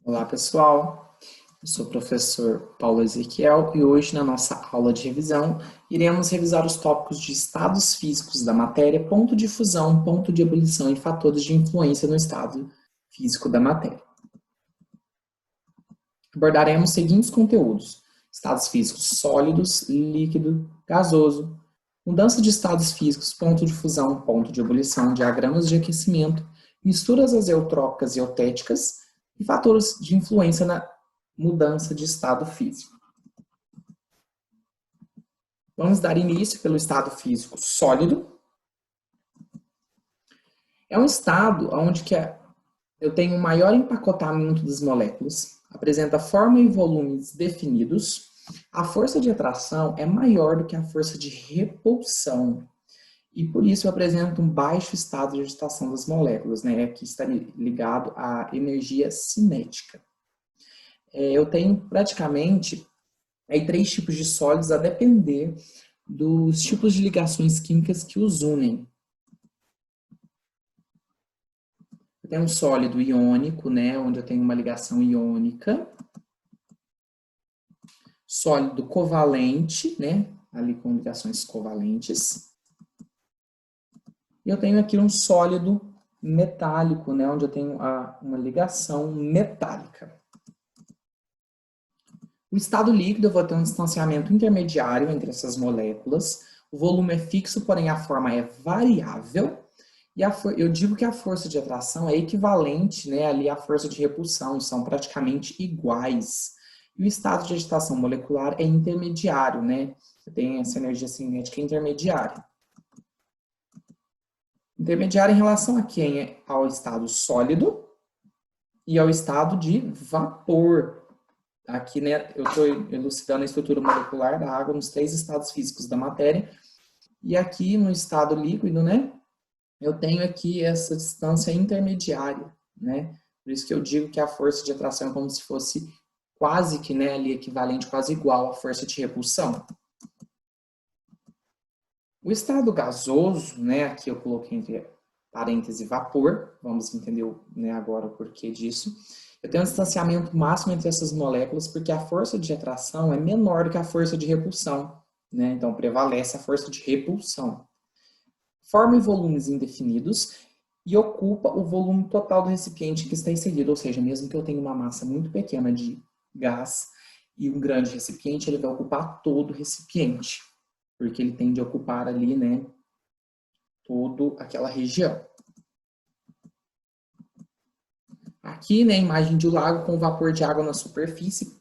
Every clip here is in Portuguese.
Olá, pessoal. Eu sou o professor Paulo Ezequiel e hoje, na nossa aula de revisão, iremos revisar os tópicos de estados físicos da matéria, ponto de fusão, ponto de ebulição e fatores de influência no estado físico da matéria. Abordaremos os seguintes conteúdos: estados físicos sólidos, líquido, gasoso, mudança de estados físicos, ponto de fusão, ponto de ebulição, diagramas de aquecimento, misturas azeotrópicas e eutéticas e fatores de influência na mudança de estado físico. Vamos dar início pelo estado físico sólido. É um estado onde eu tenho um maior empacotamento das moléculas, apresenta forma e volumes definidos, a força de atração é maior do que a força de repulsão, e por isso apresenta um baixo estado de agitação das moléculas, né, que está ligado à energia cinética. Eu tenho praticamente três tipos de sólidos a depender dos tipos de ligações químicas que os unem. Eu tenho um sólido iônico, né, onde eu tenho uma ligação iônica. Sólido covalente, né, ali com ligações covalentes. E eu tenho aqui um sólido metálico, né, onde eu tenho uma ligação metálica. O estado líquido, eu vou ter um distanciamento intermediário entre essas moléculas. O volume é fixo, porém a forma é variável. E eu digo que a força de atração é equivalente, né, ali à força de repulsão, são praticamente iguais. E o estado de agitação molecular é intermediário, né? Tem essa energia cinética intermediária. Intermediário em relação a quem? Ao estado sólido e ao estado de vapor. Aqui, né, eu estou elucidando a estrutura molecular da água nos três estados físicos da matéria. E aqui no estado líquido, né, eu tenho aqui essa distância intermediária, né? Por isso que eu digo que a força de atração é como se fosse quase que, né, ali equivalente, quase igual à força de repulsão. O estado gasoso, né, aqui eu coloquei entre parênteses vapor, vamos entender, né, agora o porquê disso. Eu tenho um distanciamento máximo entre essas moléculas porque a força de atração é menor do que a força de repulsão, né? Então prevalece a força de repulsão. Forma e volumes indefinidos e ocupa o volume total do recipiente que está inserido, ou seja, mesmo que eu tenha uma massa muito pequena de gás e um grande recipiente, ele vai ocupar todo o recipiente, porque ele tende a ocupar ali, né, toda aquela região. Aqui, né, a imagem de um lago com vapor de água na superfície.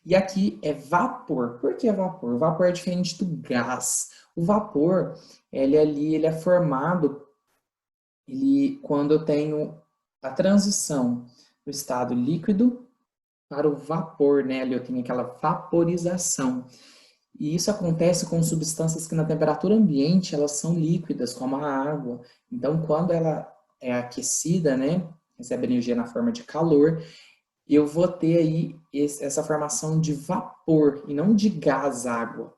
E aqui é vapor. Por que vapor? O vapor é diferente do gás. O vapor, ele é formado quando eu tenho a transição do estado líquido para o vapor, né? Ali eu tenho aquela vaporização. E isso acontece com substâncias que na temperatura ambiente elas são líquidas, como a água. Então, quando ela é aquecida, né, recebe energia na forma de calor, eu vou ter aí essa formação de vapor e não de gás água,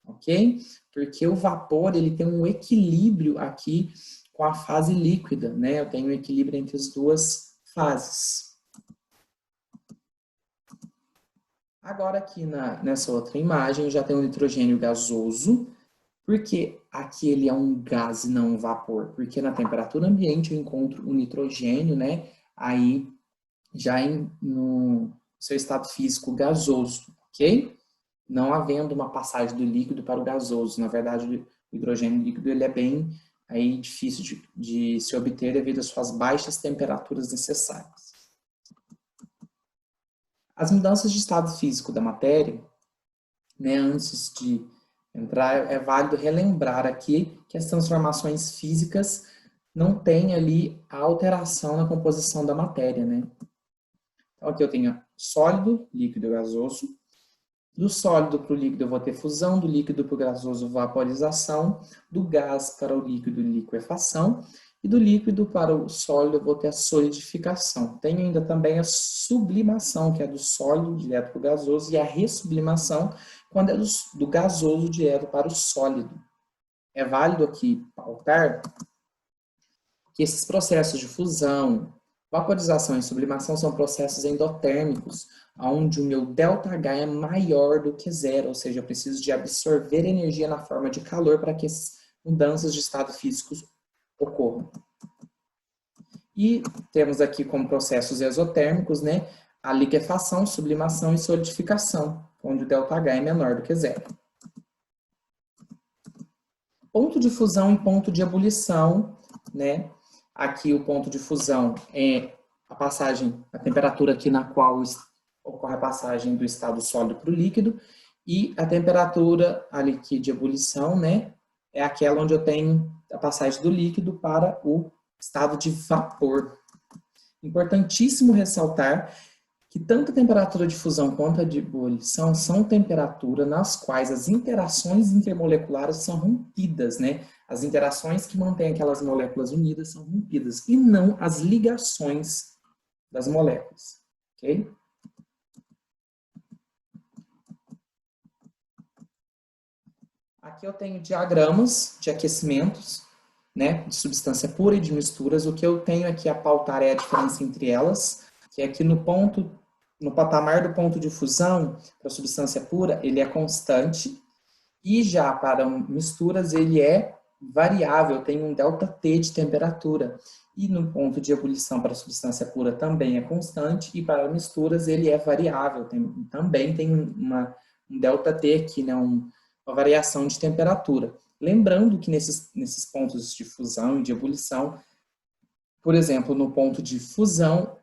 ok? Porque o vapor ele tem um equilíbrio aqui com a fase líquida, né? Eu tenho um equilíbrio entre as duas fases. Agora aqui nessa outra imagem já tem o nitrogênio gasoso. Por que aqui ele é um gás e não um vapor? Porque na temperatura ambiente eu encontro o nitrogênio, né? Aí já no seu estado físico gasoso, ok? Não havendo uma passagem do líquido para o gasoso. Na verdade, o hidrogênio líquido ele é bem aí, difícil de se obter devido às suas baixas temperaturas necessárias. As mudanças de estado físico da matéria, né, antes de entrar, é válido relembrar aqui que as transformações físicas não têm ali a alteração na composição da matéria, né? Então aqui eu tenho sólido, líquido e gasoso. Do sólido para o líquido eu vou ter fusão, do líquido para o gasoso vaporização, do gás para o líquido liquefação e do líquido para o sólido eu vou ter a solidificação. Tenho ainda também a sublimação, que é do sólido direto para o gasoso, e a ressublimação, quando é do gasoso direto para o sólido. É válido aqui pautar que esses processos de fusão, Vaporização e sublimação são processos endotérmicos, onde o meu ΔH é maior do que zero, ou seja, eu preciso de absorver energia na forma de calor para que essas mudanças de estado físico ocorram. E temos aqui como processos exotérmicos, né, a liquefação, sublimação e solidificação, onde o ΔH é menor do que zero. Ponto de fusão e ponto de ebulição, né? Aqui o ponto de fusão é a passagem, a temperatura aqui na qual ocorre a passagem do estado sólido para o líquido, e a temperatura ali aqui de ebulição, né? É aquela onde eu tenho a passagem do líquido para o estado de vapor. Importantíssimo ressaltar que tanto a temperatura de fusão quanto a de ebulição são temperaturas nas quais as interações intermoleculares são rompidas, né? As interações que mantêm aquelas moléculas unidas são rompidas, e não as ligações das moléculas, ok? Aqui eu tenho diagramas de aquecimentos, né, de substância pura e de misturas. O que eu tenho aqui a pautar é a diferença entre elas, que é aqui no patamar do ponto de fusão, para a substância pura, ele é constante, e já para misturas ele é variável, tem um ΔT de temperatura. E no ponto de ebulição para a substância pura também é constante, e para misturas ele é variável, também tem um ΔT aqui, né, uma variação de temperatura. Lembrando que nesses pontos de fusão e de ebulição, por exemplo, no ponto de fusão,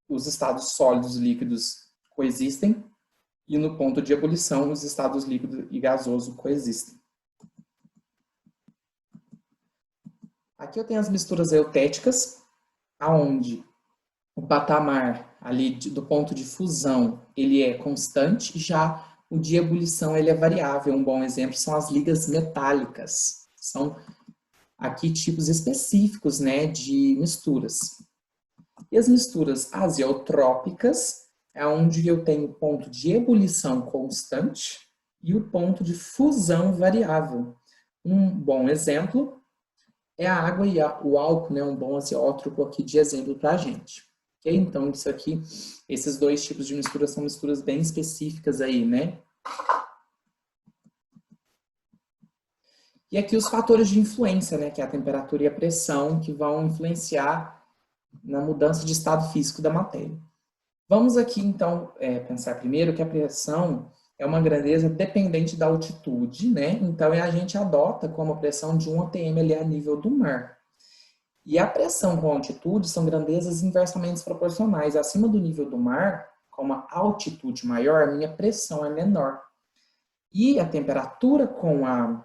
os estados sólidos e líquidos coexistem, e no ponto de ebulição, os estados líquido e gasoso coexistem. Aqui eu tenho as misturas eutéticas, aonde o patamar ali do ponto de fusão ele é constante, já o de ebulição ele é variável. Um bom exemplo são as ligas metálicas. São aqui tipos específicos, né, de misturas. E as misturas azeotrópicas é onde eu tenho o ponto de ebulição constante e o ponto de fusão variável. Um bom exemplo é a água e o álcool, né, um bom azeótropo aqui de exemplo para a gente. Okay? Então, isso aqui, esses dois tipos de mistura são misturas bem específicas aí, né? E aqui os fatores de influência, né, que é a temperatura e a pressão, que vão influenciar na mudança de estado físico da matéria. Vamos aqui, então, pensar primeiro que a pressão é uma grandeza dependente da altitude, né? Então, a gente adota como a pressão de 1 atm ali a nível do mar. E a pressão com a altitude são grandezas inversamente proporcionais. Acima do nível do mar, com uma altitude maior, a minha pressão é menor. E a temperatura com a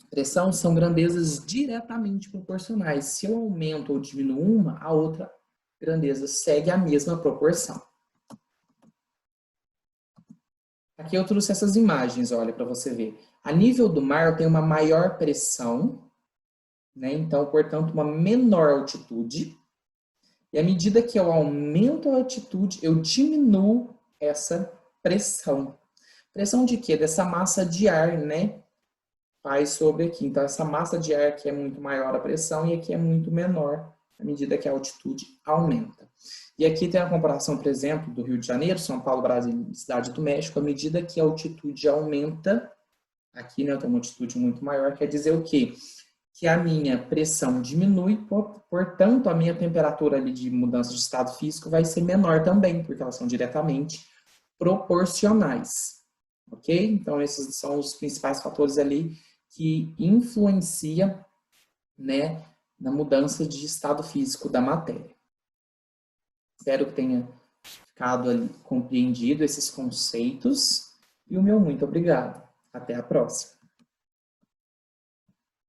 pressão são grandezas diretamente proporcionais. Se eu aumento ou diminuo uma, a outra grandeza segue a mesma proporção. Aqui eu trouxe essas imagens, olha, para você ver. A nível do mar eu tenho uma maior pressão, né? Então, portanto, uma menor altitude. E à medida que eu aumento a altitude, eu diminuo essa pressão. Pressão de quê? Dessa massa de ar, né? Faz sobre aqui. Então, essa massa de ar aqui é muito maior a pressão e aqui é muito menor à medida que a altitude aumenta. E aqui tem a comparação, por exemplo, do Rio de Janeiro, São Paulo, Brasil e Cidade do México. À medida que a altitude aumenta, aqui, né, eu tenho uma altitude muito maior, quer dizer o quê? Que a minha pressão diminui, portanto, a minha temperatura ali de mudança de estado físico vai ser menor também, porque elas são diretamente proporcionais. Ok? Então, esses são os principais fatores ali que influenciam, né, na mudança de estado físico da matéria. Espero que tenha ficado ali compreendido esses conceitos e o meu muito obrigado. Até a próxima.